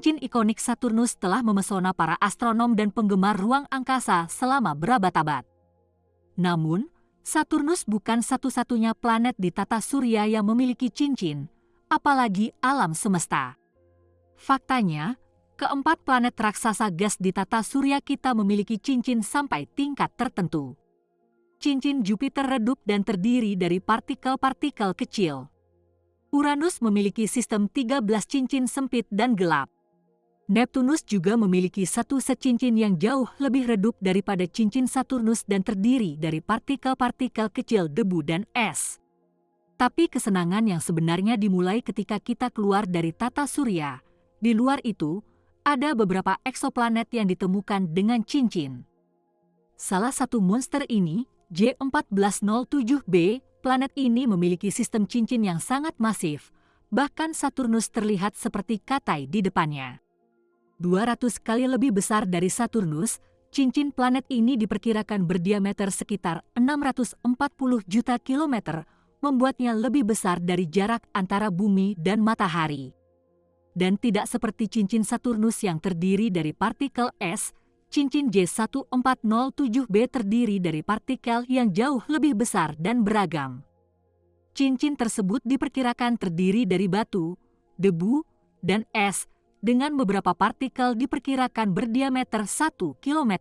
cincin ikonik Saturnus telah memesona para astronom dan penggemar ruang angkasa selama berabad-abad. Namun, Saturnus bukan satu-satunya planet di tata surya yang memiliki cincin, apalagi alam semesta. Faktanya, keempat planet raksasa gas di tata surya kita memiliki cincin sampai tingkat tertentu. Cincin Jupiter redup dan terdiri dari partikel-partikel kecil. Uranus memiliki sistem 13 cincin sempit dan gelap. Neptunus juga memiliki satu set cincin yang jauh lebih redup daripada cincin Saturnus dan terdiri dari partikel-partikel kecil debu dan es. Tapi kesenangan yang sebenarnya dimulai ketika kita keluar dari tata surya. Di luar itu, ada beberapa eksoplanet yang ditemukan dengan cincin. Salah satu monster ini, J1407b, planet ini memiliki sistem cincin yang sangat masif, bahkan Saturnus terlihat seperti katai di depannya. 200 kali lebih besar dari Saturnus, cincin planet ini diperkirakan berdiameter sekitar 640 juta kilometer, membuatnya lebih besar dari jarak antara bumi dan matahari. Dan tidak seperti cincin Saturnus yang terdiri dari partikel es, cincin J1407b terdiri dari partikel yang jauh lebih besar dan beragam. Cincin tersebut diperkirakan terdiri dari batu, debu, dan es, dengan beberapa partikel diperkirakan berdiameter 1 km.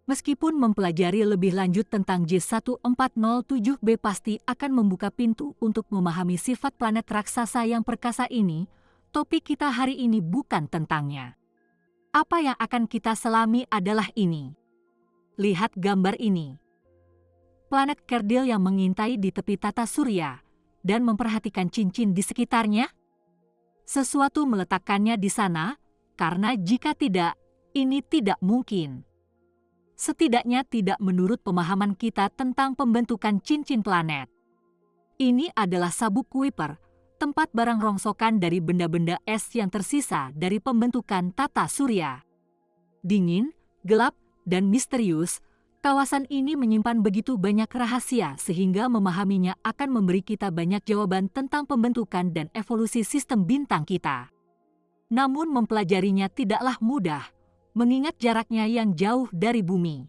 Meskipun mempelajari lebih lanjut tentang J1407b pasti akan membuka pintu untuk memahami sifat planet raksasa yang perkasa ini, topik kita hari ini bukan tentangnya. Apa yang akan kita selami adalah ini. Lihat gambar ini. Planet kerdil yang mengintai di tepi tata surya dan memperhatikan cincin di sekitarnya. Sesuatu meletakkannya di sana, karena jika tidak, ini tidak mungkin. Setidaknya tidak menurut pemahaman kita tentang pembentukan cincin planet. Ini adalah sabuk Kuiper, tempat barang rongsokan dari benda-benda es yang tersisa dari pembentukan tata surya. Dingin, gelap, dan misterius, kawasan ini menyimpan begitu banyak rahasia sehingga memahaminya akan memberi kita banyak jawaban tentang pembentukan dan evolusi sistem bintang kita. Namun mempelajarinya tidaklah mudah, mengingat jaraknya yang jauh dari bumi.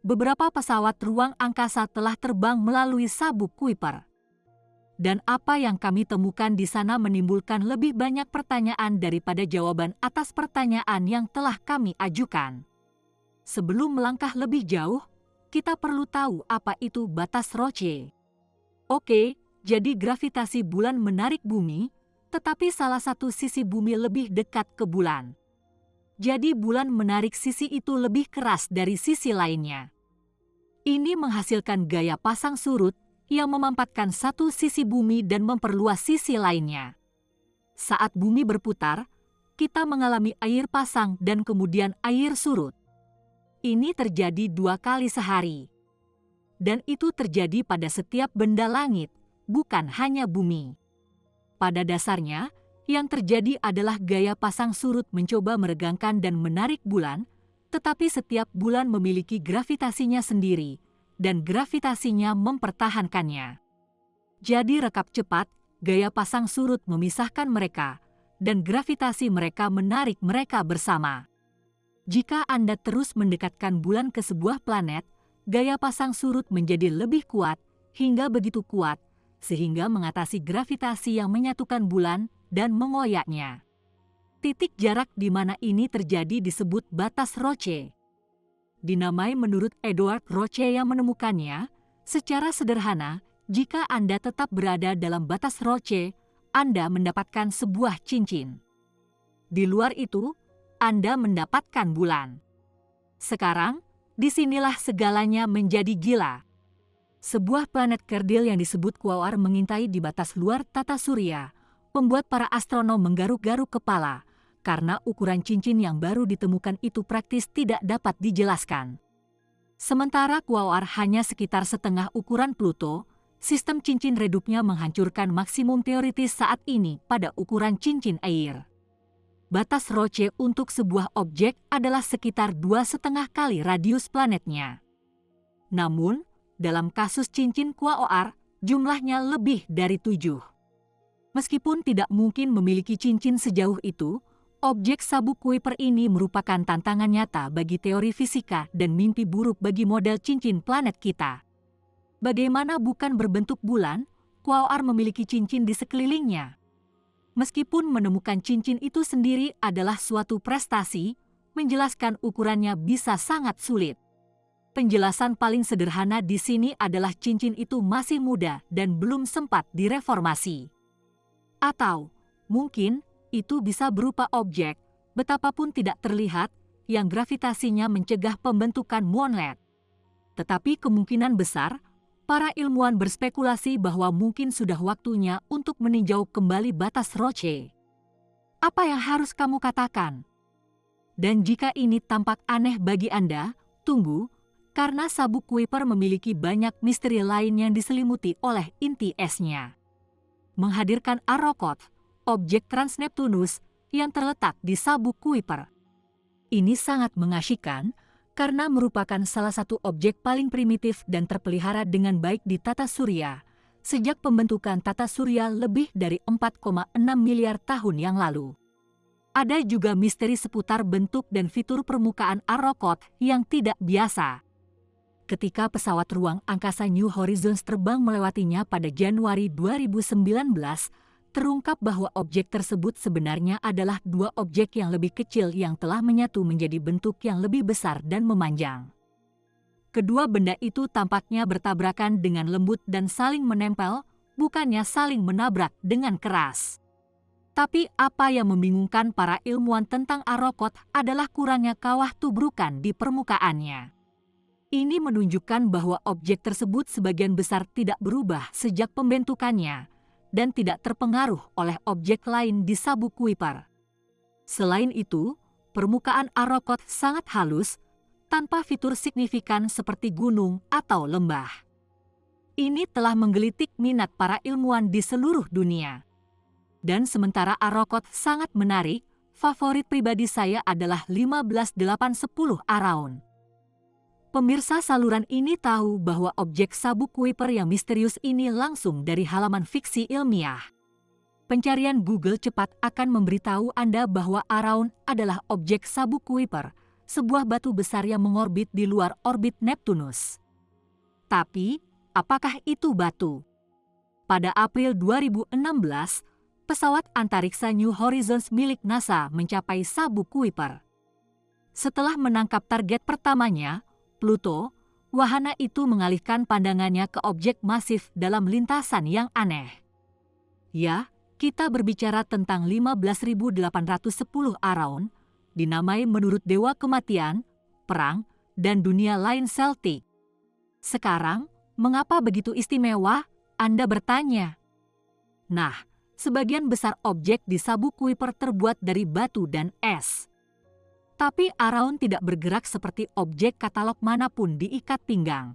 Beberapa pesawat ruang angkasa telah terbang melalui sabuk Kuiper. Dan apa yang kami temukan di sana menimbulkan lebih banyak pertanyaan daripada jawaban atas pertanyaan yang telah kami ajukan. Sebelum melangkah lebih jauh, kita perlu tahu apa itu batas Roche. Oke, jadi gravitasi bulan menarik bumi, tetapi salah satu sisi bumi lebih dekat ke bulan. Jadi bulan menarik sisi itu lebih keras dari sisi lainnya. Ini menghasilkan gaya pasang surut yang memampatkan satu sisi bumi dan memperluas sisi lainnya. Saat bumi berputar, kita mengalami air pasang dan kemudian air surut. Ini terjadi 2 kali sehari. Dan itu terjadi pada setiap benda langit, bukan hanya bumi. Pada dasarnya, yang terjadi adalah gaya pasang surut mencoba meregangkan dan menarik bulan, tetapi setiap bulan memiliki gravitasinya sendiri, dan gravitasinya mempertahankannya. Jadi rekap cepat, gaya pasang surut memisahkan mereka, dan gravitasi mereka menarik mereka bersama. Jika Anda terus mendekatkan bulan ke sebuah planet, gaya pasang surut menjadi lebih kuat, hingga begitu kuat, sehingga mengatasi gravitasi yang menyatukan bulan dan mengoyaknya. Titik jarak di mana ini terjadi disebut batas Roche. Dinamai menurut Edward Roche yang menemukannya. Secara sederhana, jika Anda tetap berada dalam batas Roche, Anda mendapatkan sebuah cincin. Di luar itu, Anda mendapatkan bulan. Sekarang, disinilah segalanya menjadi gila. Sebuah planet kerdil yang disebut Quasar mengintai di batas luar tata surya, membuat para astronom menggaruk-garuk kepala, karena ukuran cincin yang baru ditemukan itu praktis tidak dapat dijelaskan. Sementara Quasar hanya sekitar setengah ukuran Pluto, sistem cincin redupnya menghancurkan maksimum teoritis saat ini pada ukuran cincin air. Batas Roche untuk sebuah objek adalah sekitar 2,5 kali radius planetnya. Namun, dalam kasus cincin Quasar, jumlahnya lebih dari 7. Meskipun tidak mungkin memiliki cincin sejauh itu, Objek sabuk Kuiper ini merupakan tantangan nyata bagi teori fisika dan mimpi buruk bagi model cincin planet kita. Bagaimana bukan berbentuk bulan, Quasar memiliki cincin di sekelilingnya. Meskipun menemukan cincin itu sendiri adalah suatu prestasi, menjelaskan ukurannya bisa sangat sulit. Penjelasan paling sederhana di sini adalah cincin itu masih muda dan belum sempat direformasi. Atau mungkin itu bisa berupa objek, betapapun tidak terlihat, yang gravitasinya mencegah pembentukan moonlet. Tetapi kemungkinan besar, para ilmuwan berspekulasi bahwa mungkin sudah waktunya untuk meninjau kembali batas Roche. Apa yang harus kamu katakan? Dan jika ini tampak aneh bagi Anda, tunggu, karena sabuk Kuiper memiliki banyak misteri lain yang diselimuti oleh inti esnya. Menghadirkan Arrokoth, objek Trans-Neptunus yang terletak di sabuk Kuiper. Ini sangat mengasyikkan karena merupakan salah satu objek paling primitif dan terpelihara dengan baik di tata surya sejak pembentukan tata surya lebih dari 4,6 miliar tahun yang lalu. Ada juga misteri seputar bentuk dan fitur permukaan Arrokoth yang tidak biasa. Ketika pesawat ruang angkasa New Horizons terbang melewatinya pada Januari 2019, terungkap bahwa objek tersebut sebenarnya adalah dua objek yang lebih kecil yang telah menyatu menjadi bentuk yang lebih besar dan memanjang. Kedua benda itu tampaknya bertabrakan dengan lembut dan saling menempel, bukannya saling menabrak dengan keras. Tapi apa yang membingungkan para ilmuwan tentang Arrokoth adalah kurangnya kawah tubrukan di permukaannya. Ini menunjukkan bahwa objek tersebut sebagian besar tidak berubah sejak pembentukannya dan tidak terpengaruh oleh objek lain di sabuk Kuiper. Selain itu, permukaan Arrokoth sangat halus, tanpa fitur signifikan seperti gunung atau lembah. Ini telah menggelitik minat para ilmuwan di seluruh dunia. Dan sementara Arrokoth sangat menarik, favorit pribadi saya adalah 15810 Araun. Pemirsa saluran ini tahu bahwa objek sabuk Kuiper yang misterius ini langsung dari halaman fiksi ilmiah. Pencarian Google cepat akan memberitahu Anda bahwa Araun adalah objek sabuk Kuiper, sebuah batu besar yang mengorbit di luar orbit Neptunus. Tapi, apakah itu batu? Pada April 2016, pesawat antariksa New Horizons milik NASA mencapai sabuk Kuiper. Setelah menangkap target pertamanya, Pluto, wahana itu mengalihkan pandangannya ke objek masif dalam lintasan yang aneh. Ya, kita berbicara tentang 15.810 Araun, dinamai menurut dewa kematian, perang, dan dunia lain Celtic. Sekarang, mengapa begitu istimewa? Anda bertanya. Nah, sebagian besar objek di sabuk Kuiper terbuat dari batu dan es. Tapi Araun tidak bergerak seperti objek katalog manapun diikat pinggang.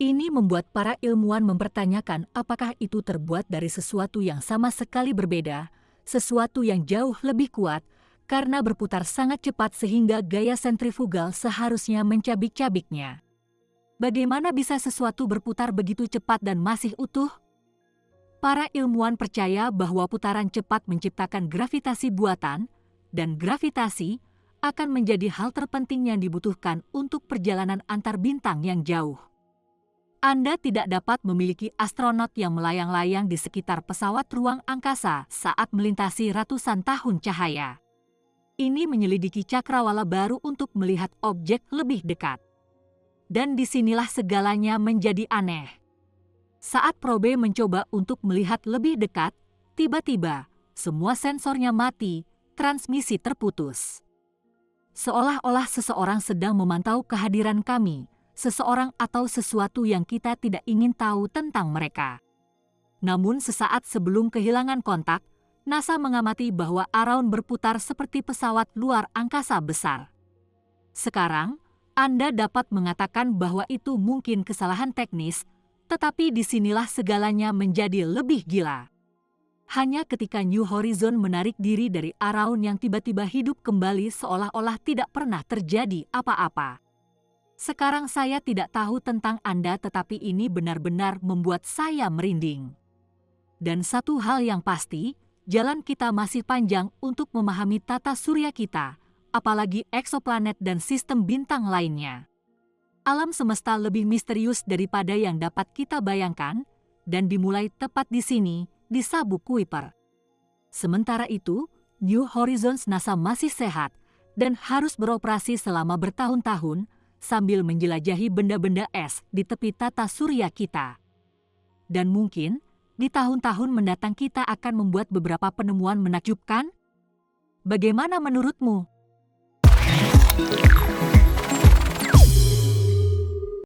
Ini membuat para ilmuwan mempertanyakan apakah itu terbuat dari sesuatu yang sama sekali berbeda, sesuatu yang jauh lebih kuat, karena berputar sangat cepat sehingga gaya sentrifugal seharusnya mencabik-cabiknya. Bagaimana bisa sesuatu berputar begitu cepat dan masih utuh? Para ilmuwan percaya bahwa putaran cepat menciptakan gravitasi buatan, dan gravitasi akan menjadi hal terpenting yang dibutuhkan untuk perjalanan antar bintang yang jauh. Anda tidak dapat memiliki astronot yang melayang-layang di sekitar pesawat ruang angkasa saat melintasi ratusan tahun cahaya. Ini menyelidiki cakrawala baru untuk melihat objek lebih dekat. Dan disinilah segalanya menjadi aneh. Saat probe mencoba untuk melihat lebih dekat, tiba-tiba semua sensornya mati, transmisi terputus. Seolah-olah seseorang sedang memantau kehadiran kami, seseorang atau sesuatu yang kita tidak ingin tahu tentang mereka. Namun sesaat sebelum kehilangan kontak, NASA mengamati bahwa Araun berputar seperti pesawat luar angkasa besar. Sekarang, Anda dapat mengatakan bahwa itu mungkin kesalahan teknis, tetapi disinilah segalanya menjadi lebih gila. Hanya ketika New Horizon menarik diri dari Araun yang tiba-tiba hidup kembali seolah-olah tidak pernah terjadi apa-apa. Sekarang saya tidak tahu tentang Anda, tetapi ini benar-benar membuat saya merinding. Dan satu hal yang pasti, jalan kita masih panjang untuk memahami tata surya kita, apalagi eksoplanet dan sistem bintang lainnya. Alam semesta lebih misterius daripada yang dapat kita bayangkan, dan dimulai tepat di sini, di Sabuk Kuiper. Sementara itu, New Horizons NASA masih sehat dan harus beroperasi selama bertahun-tahun sambil menjelajahi benda-benda es di tepi tata surya kita. Dan mungkin, di tahun-tahun mendatang kita akan membuat beberapa penemuan menakjubkan? Bagaimana menurutmu?